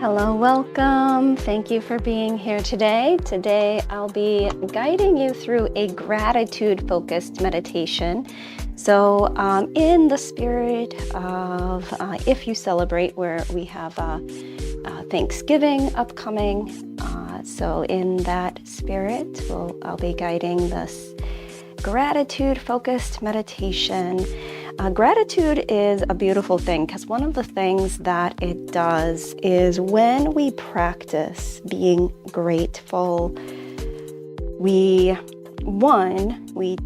Hello, welcome. Thank you for being here today. Today, I'll be guiding you through a gratitude-focused meditation. So, in the spirit of if you celebrate, where we have Thanksgiving upcoming, so in that spirit, I'll be guiding this gratitude-focused meditation. Gratitude is a beautiful thing because one of the things that it does is when we practice being grateful, we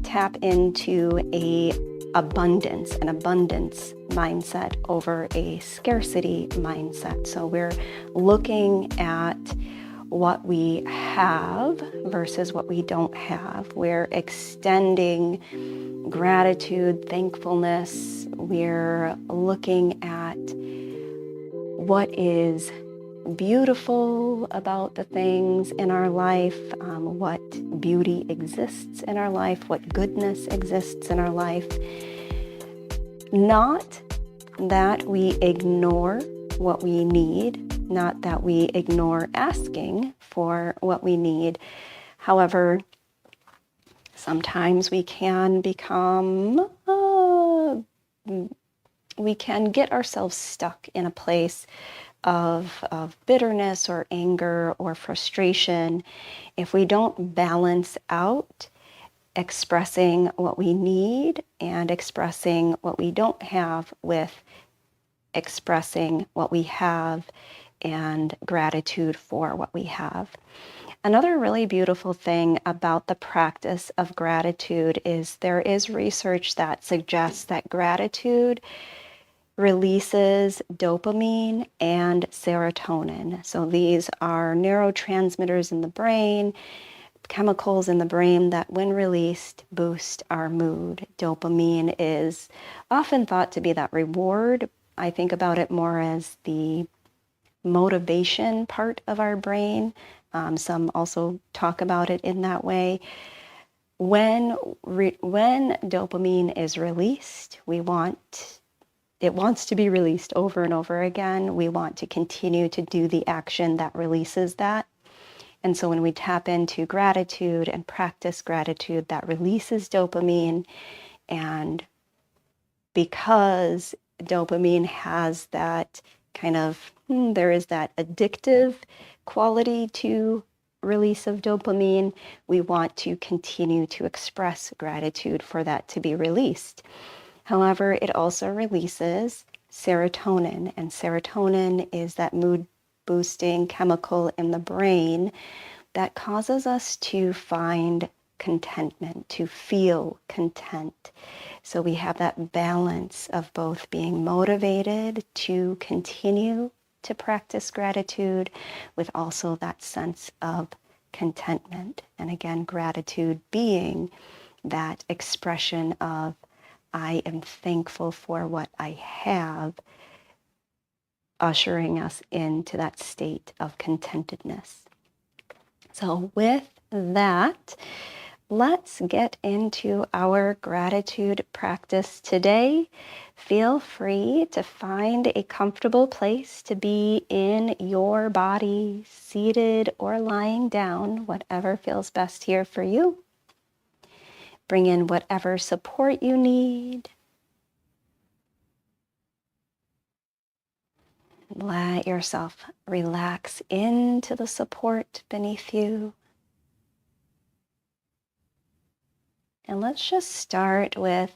tap into an abundance mindset over a scarcity mindset. So we're looking at what we have versus what we don't have. We're extending gratitude, thankfulness. We're looking at what is beautiful about the things in our life, what beauty exists in our life, what goodness exists in our life. Not that we ignore what we need, not that we ignore asking for what we need. However, sometimes we can become, we can get ourselves stuck in a place of bitterness or anger or frustration if we don't balance out expressing what we need and expressing what we don't have with expressing what we have and gratitude for what we have. Another really beautiful thing about the practice of gratitude is there is research that suggests that gratitude releases dopamine and serotonin. So these are neurotransmitters in the brain, chemicals in the brain that when released boost our mood. Dopamine is often thought to be that reward. I think about it more as the motivation part of our brain. Some also talk about it in that way. When dopamine is released, it wants to be released over and over again. We want to continue to do the action that releases that. And so when we tap into gratitude and practice gratitude, that releases dopamine. And because dopamine has that kind of, there is that addictive quality to release of dopamine, we want to continue to express gratitude for that to be released. However, it also releases serotonin, and serotonin is that mood boosting chemical in the brain that causes us to find contentment, to feel content. So we have that balance of both being motivated to continue to practice gratitude with also that sense of contentment. And again, gratitude being that expression of I am thankful for what I have, ushering us into that state of contentedness. So with that, let's get into our gratitude practice today. Feel free to find a comfortable place to be in your body, seated or lying down, whatever feels best here for you. Bring in whatever support you need. Let yourself relax into the support beneath you. And let's just start with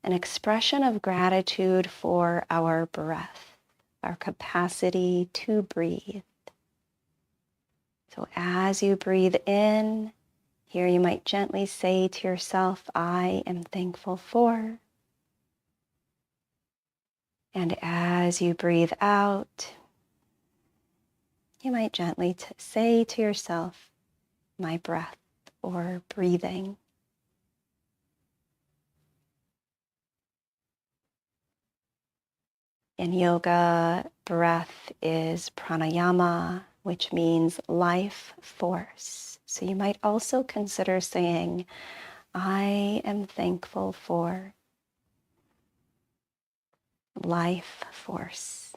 an expression of gratitude for our breath, our capacity to breathe. So as you breathe in, here you might gently say to yourself, I am thankful for. And as you breathe out, you might gently say to yourself, my breath or breathing. In yoga, breath is pranayama, which means life force. So you might also consider saying, I am thankful for life force.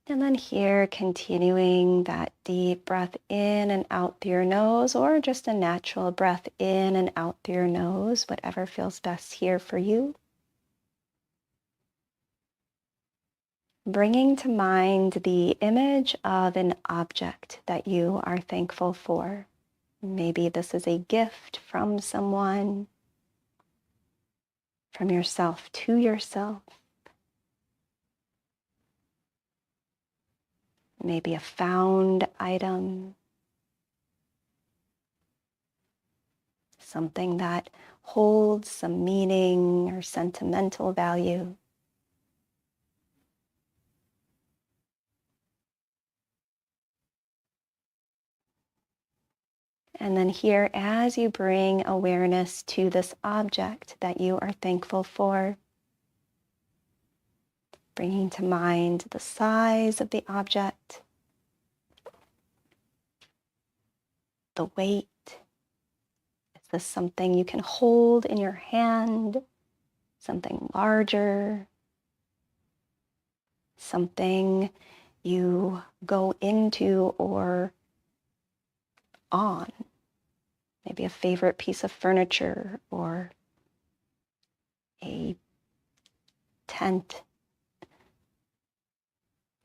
And then here, continuing that deep breath in and out through your nose, or just a natural breath in and out through your nose, whatever feels best here for you. Bringing to mind the image of an object that you are thankful for. Maybe this is a gift from someone, from yourself to yourself. Maybe a found item, something that holds some meaning or sentimental value. And then here, as you bring awareness to this object that you are thankful for, bringing to mind the size of the object, the weight. Is this something you can hold in your hand? Something larger? Something you go into or on? Maybe a favorite piece of furniture or a tent.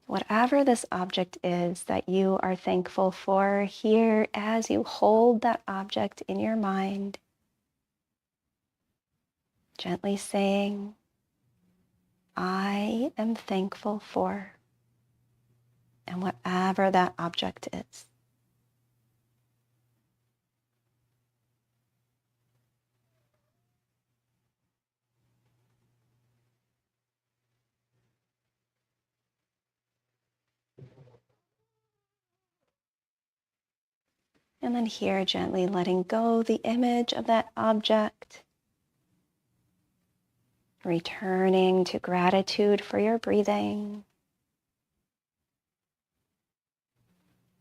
Whatever this object is that you are thankful for, here as you hold that object in your mind, gently saying, I am thankful for, and whatever that object is. And then here, gently letting go the image of that object, returning to gratitude for your breathing,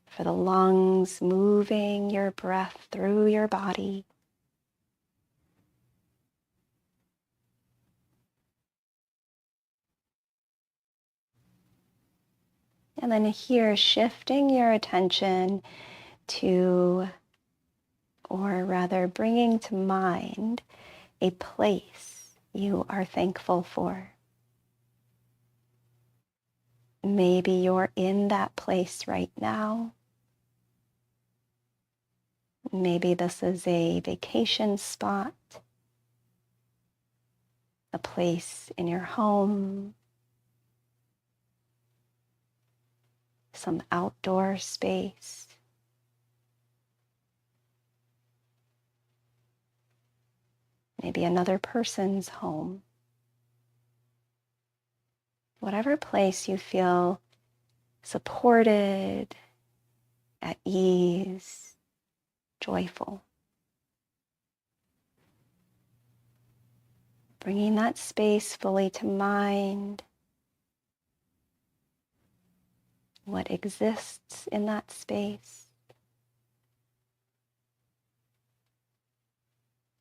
for the lungs moving your breath through your body. And then here, shifting your attention to, or rather bringing to mind, a place you are thankful for. Maybe you're in that place right now. Maybe this is a vacation spot, a place in your home, some outdoor space. Maybe another person's home. Whatever place you feel supported, at ease, joyful. Bringing that space fully to mind, what exists in that space.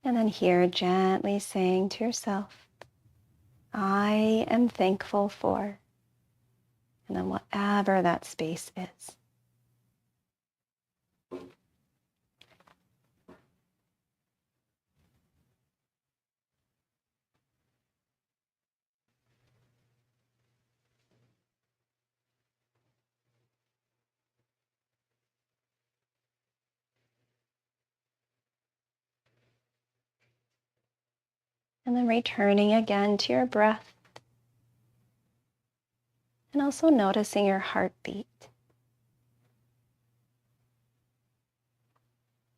And then here, gently saying to yourself, I am thankful for, and then whatever that space is. And then returning again to your breath, and also noticing your heartbeat.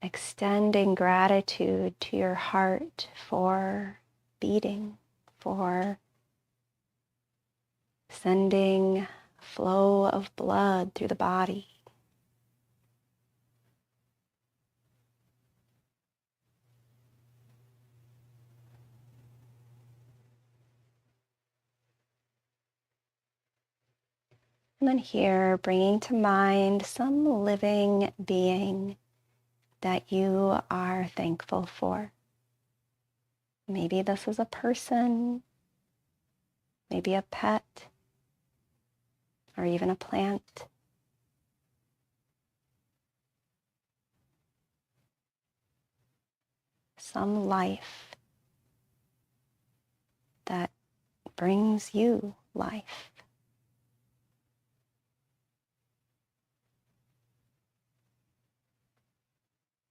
Extending gratitude to your heart for beating, for sending flow of blood through the body. And then here, bringing to mind some living being that you are thankful for. Maybe this is a person, maybe a pet, or even a plant. Some life that brings you life.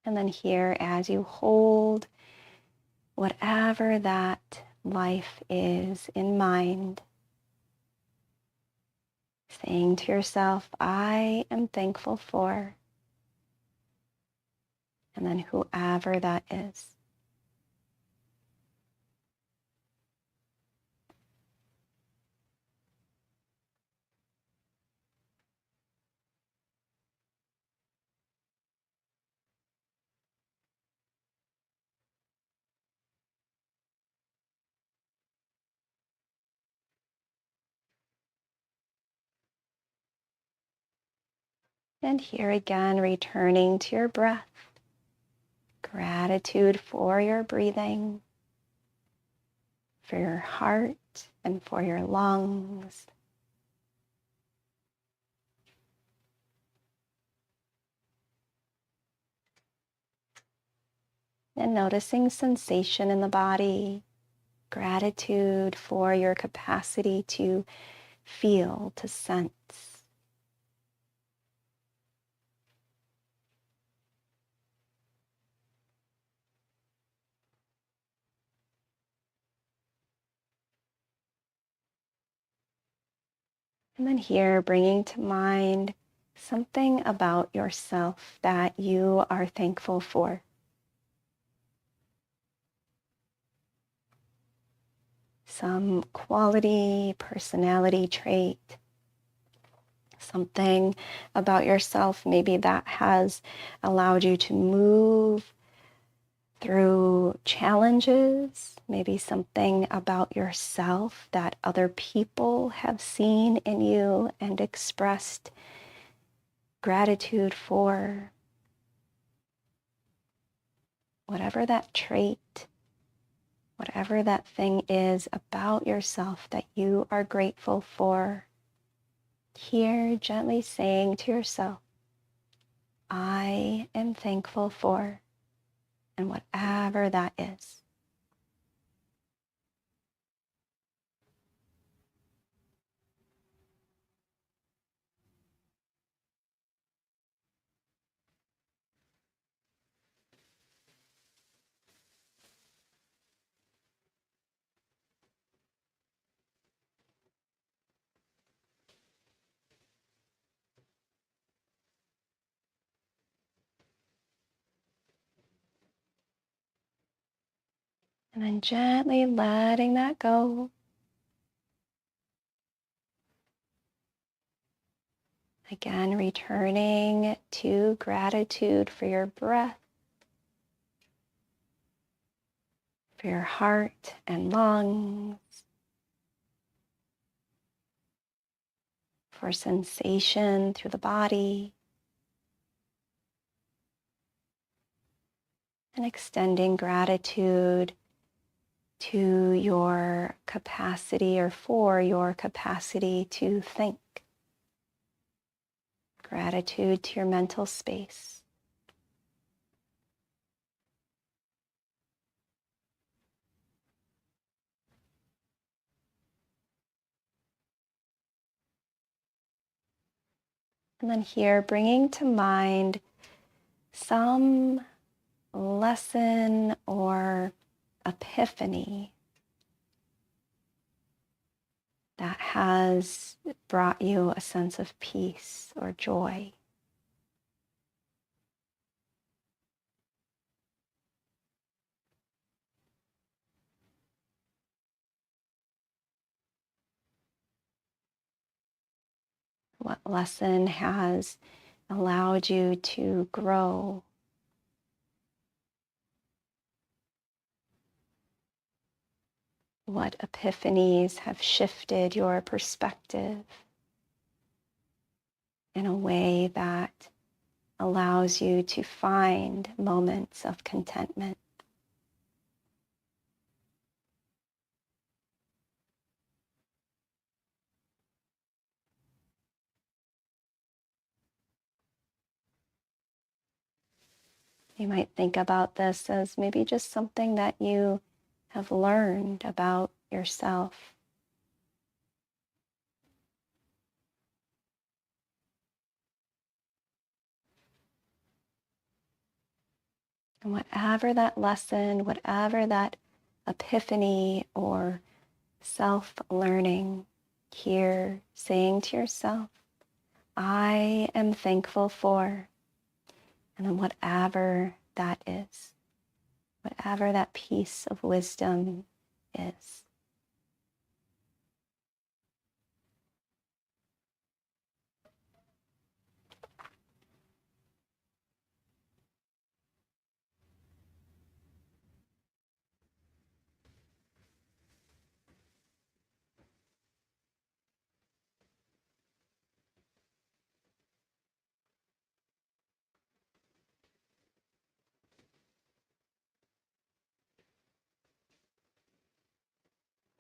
And then here, as you hold whatever that life is in mind, saying to yourself, I am thankful for, and then whoever that is. And here again, returning to your breath. Gratitude for your breathing, for your heart, and for your lungs. And noticing sensation in the body. Gratitude for your capacity to feel, to sense. And then here, bringing to mind something about yourself that you are thankful for. Some quality, personality trait, something about yourself maybe that has allowed you to move through challenges, maybe something about yourself that other people have seen in you and expressed gratitude for. Whatever that trait, whatever that thing is about yourself that you are grateful for, here gently saying to yourself, I am thankful for, and whatever that is. And then gently letting that go. Again, returning to gratitude for your breath, for your heart and lungs, for sensation through the body, and extending gratitude to your capacity or for your capacity to think. Gratitude to your mental space. And then here, bringing to mind some lesson or epiphany that has brought you a sense of peace or joy. What lesson has allowed you to grow? What epiphanies have shifted your perspective in a way that allows you to find moments of contentment? You might think about this as maybe just something that you have learned about yourself. And whatever that lesson, whatever that epiphany or self-learning, here saying to yourself, I am thankful for, and then whatever that is, whatever that piece of wisdom is.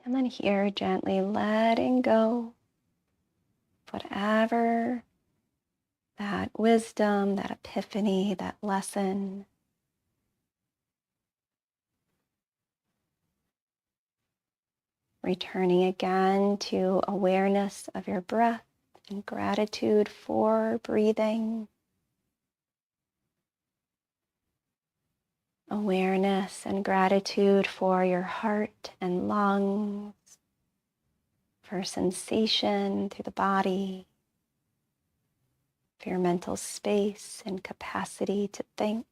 And then here, gently letting go whatever that wisdom, that epiphany, that lesson. Returning again to awareness of your breath and gratitude for breathing. Awareness and gratitude for your heart and lungs, for sensation through the body, for your mental space and capacity to think.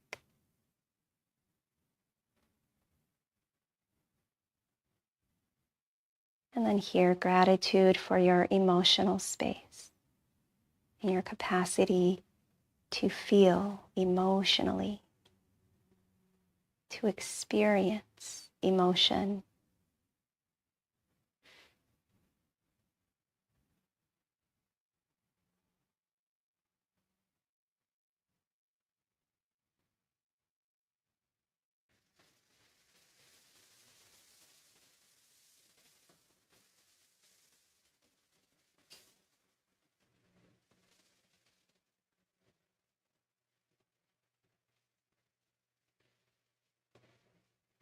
And then here, gratitude for your emotional space and your capacity to feel emotionally, to experience emotion.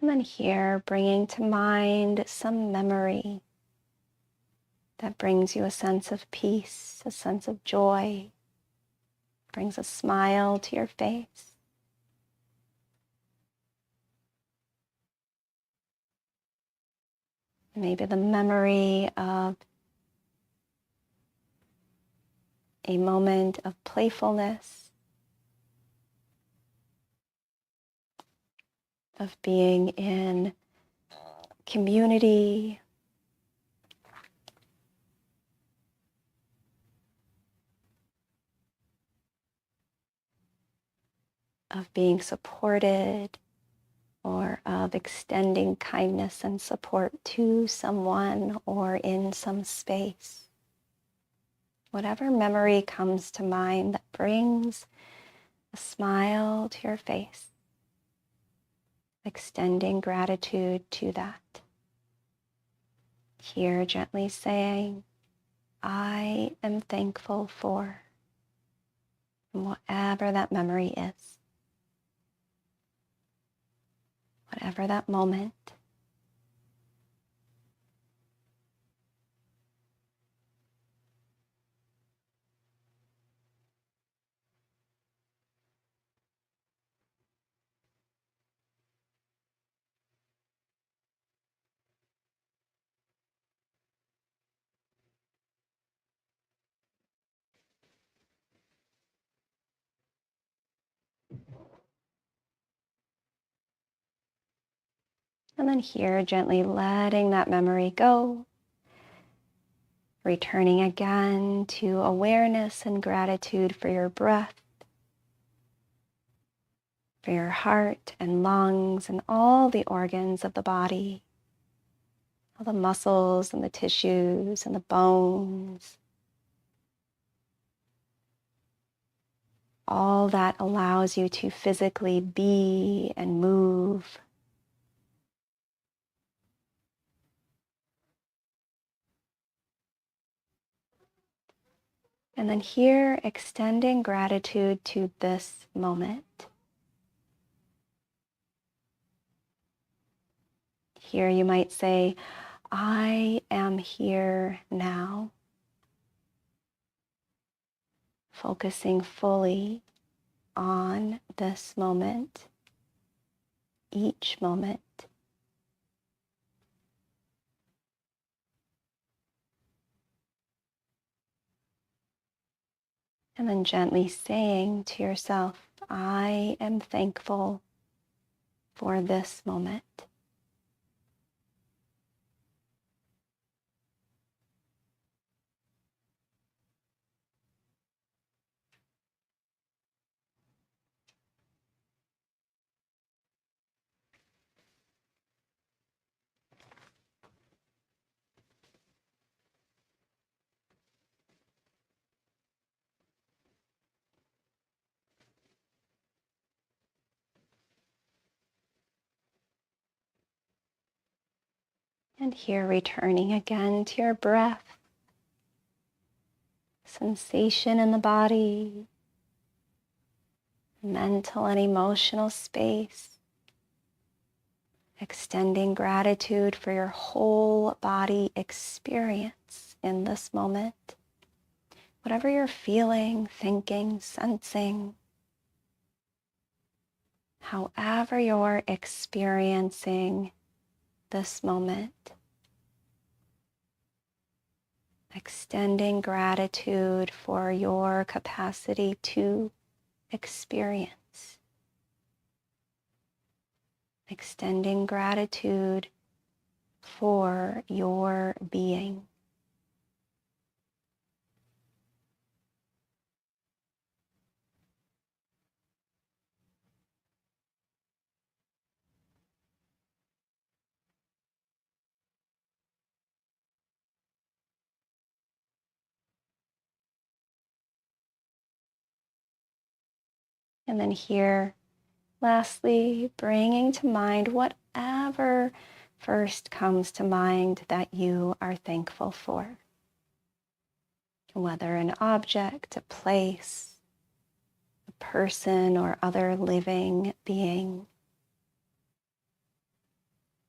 And then here, bringing to mind some memory that brings you a sense of peace, a sense of joy, brings a smile to your face. Maybe the memory of a moment of playfulness, of being in community, of being supported, or of extending kindness and support to someone or in some space. Whatever memory comes to mind that brings a smile to your face, extending gratitude to that. Here, gently saying, I am thankful for, and whatever that memory is, whatever that moment. And then here, gently letting that memory go, returning again to awareness and gratitude for your breath, for your heart and lungs and all the organs of the body, all the muscles and the tissues and the bones, all that allows you to physically be and move. And then here, extending gratitude to this moment, Here you might say, I am here now, focusing fully on this moment, each moment. And then gently saying to yourself, I am thankful for this moment. And here returning again to your breath, sensation in the body, mental and emotional space, extending gratitude for your whole body experience in this moment. Whatever you're feeling, thinking, sensing, however you're experiencing this moment, extending gratitude for your capacity to experience, extending gratitude for your being. And then here, lastly, bringing to mind whatever first comes to mind that you are thankful for. Whether an object, a place, a person, or other living being.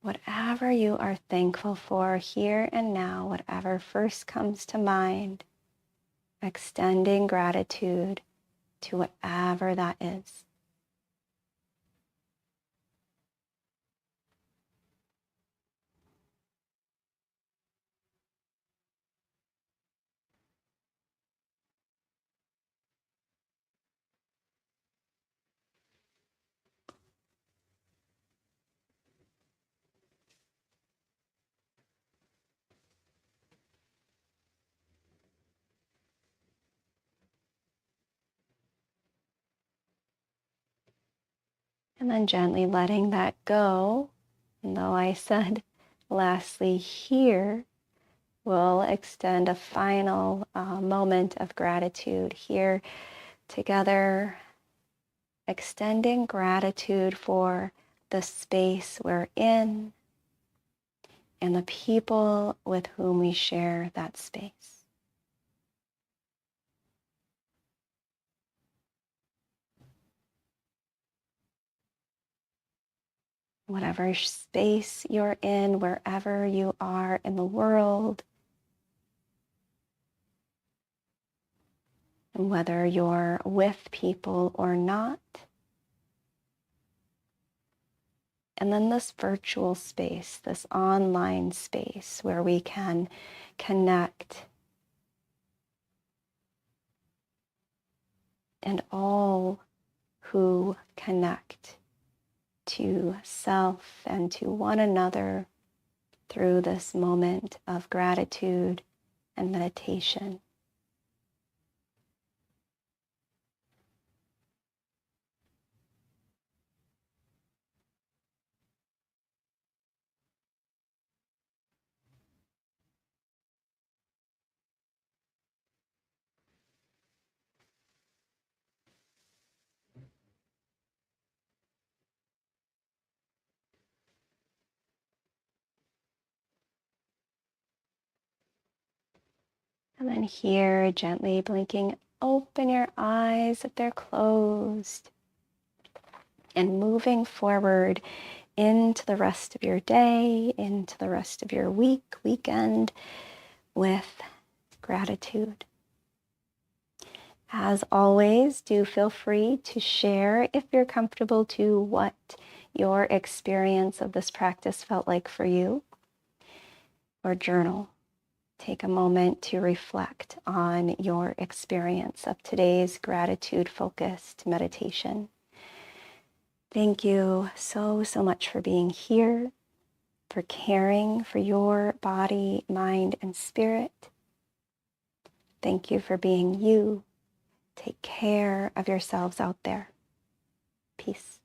Whatever you are thankful for here and now, whatever first comes to mind, extending gratitude to whatever that is. And then gently letting that go. And though I said, lastly, here, we'll extend a final moment of gratitude here together, extending gratitude for the space we're in and the people with whom we share that space. Whatever space you're in, wherever you are in the world, and whether you're with people or not. And then this virtual space, this online space where we can connect, and all who connect to self and to one another through this moment of gratitude and meditation. And then here, gently blinking open your eyes if they're closed, and moving forward into the rest of your day, into the rest of your week, weekend with gratitude. As always, do feel free to share, if you're comfortable, to what your experience of this practice felt like for you, or journal. Take a moment to reflect on your experience of today's gratitude-focused meditation. Thank you so much for being here, for caring for your body, mind, and spirit. Thank you for being you. Take care of yourselves out there. Peace.